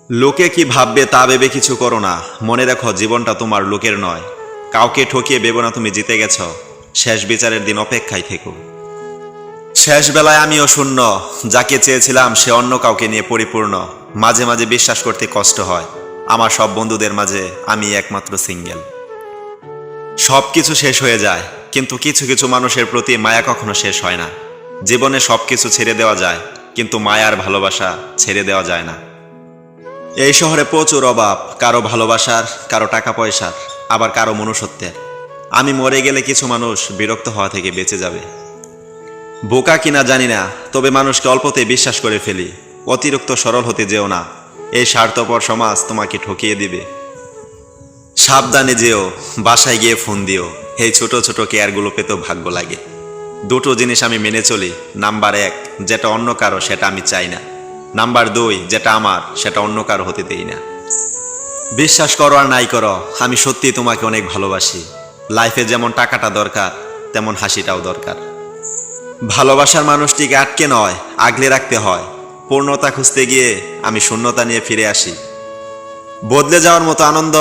লোকে কি ভাববে তা ভেবে কিছু করো না। মনে রাখো, জীবনটা তোমার, লোকের নয়। কাউকে ঠকিয়ে ভেবো না তুমি জিতে গেছো। শেষ বিচারের দিন অপেক্ষায় থেকো। শেষ বেলায় আমিও শূন্য। যাকে চেয়েছিলাম সে অন্য কাউকে নিয়ে পরিপূর্ণ। মাঝে মাঝে বিশ্বাস করতে কষ্ট হয়, আমার সব বন্ধুদের মাঝে আমি একমাত্র সিঙ্গেল। সব কিছু শেষ হয়ে যায়, কিন্তু কিছু কিছু মানুষের প্রতি মায়া কখনো শেষ হয় না। জীবনে সব কিছু ছেড়ে দেওয়া যায়, কিন্তু মায়ার ভালোবাসা ছেড়ে দেওয়া যায় না। এই শহরে প্রচুর অভাব, কারো ভালোবাসার, কারো টাকা পয়সার, আবার কারো মনুষ্যত্বের। আমি মরে গেলে কিছু মানুষ বিরক্ত হওয়া থেকে বেঁচে যাবে। বোকা কিনা জানি না, তবে মানুষকে অল্পতেই বিশ্বাস করে ফেলি। অতিরিক্ত সরল হতে যেও না, এই স্বার্থপর সমাজ তোমাকে ঠকিয়ে দিবে। সাবধানে যেও, বাসায় গিয়ে ফোন দিও। এই ছোট ছোট কেয়ারগুলো পেতেও ভাগ্য লাগে। দুটো জিনিস আমি মেনে চলি। নাম্বার 1, যেটা অন্য কারো সেটা আমি চাই না। নাম্বার 2, যেটা আমার সেটা অন্য কারো হতে দেই না। বিশ্বাস করো আর নাই করো, আমি সত্যিই তোমাকে অনেক ভালোবাসি। লাইফে যেমন টাকাটা দরকার, তেমন হাসিটাও দরকার। ভালোবাসার মানুষটিকে আটকে নয়, আগলে রাখতে হয়। পূর্ণতা খুঁজতে গিয়ে আমি শূন্যতা নিয়ে ফিরে আসি। বদলে যাওয়ার মতো আনন্দ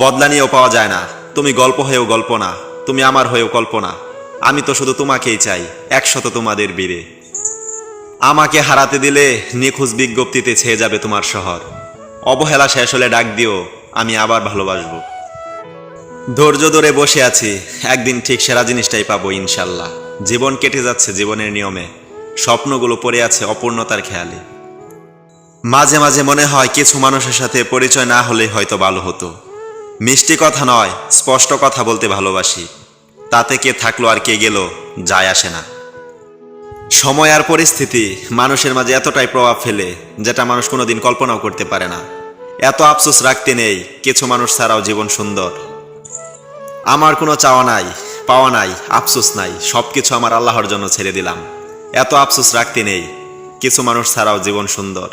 বদলা নিয়েও পাওয়া যায় না। তুমি গল্প হয়েও গল্প না, তুমি আমার হয়েও কল্পনা। আমি তো শুধু তোমাকেই চাই, 100 তোমাদের বীরে। আমাকে হারাতে দিলে নিখোঁজ বিজ্ঞপ্তিতে ছেয়ে যাবে তোমার শহর। অবহেলা শেষ হলে ডাক দিও, আমি আবার ভালোবাসবো। ধৈর্য ধরে বসে আছি, একদিন ঠিক সেরা জিনিসটাই পাবো ইনশাল্লাহ। জীবন কেটে যাচ্ছে জীবনের নিয়মে, স্বপ্নগুলো পড়ে আছে অপূর্ণতার খেয়ালে। মাঝে মাঝে মনে হয় কিছু মানুষের সাথে পরিচয় না হলেই হয়তো ভালো হতো। মিষ্টি কথা নয়, স্পষ্ট কথা বলতে ভালোবাসি। তাতে কে থাকলো আর কে গেল যায় আসে না। সময় আর পরিস্থিতি মানুষের মাঝে এতটাই প্রভাব ফেলে, যেটা মানুষ কোনোদিন কল্পনাও করতে পারে না। এত আফসোস রাখতে নেই, কিছু মানুষ ছাড়াও জীবন সুন্দর। আমার কোনো চাওয়া নাই, পাওয়া নাই, আফসোস নাই, সবকিছু আমার আল্লাহর জন্য ছেড়ে দিলাম। এত আফসোস রাখতে নেই, কিছু মানুষ ছাড়াও জীবন সুন্দর।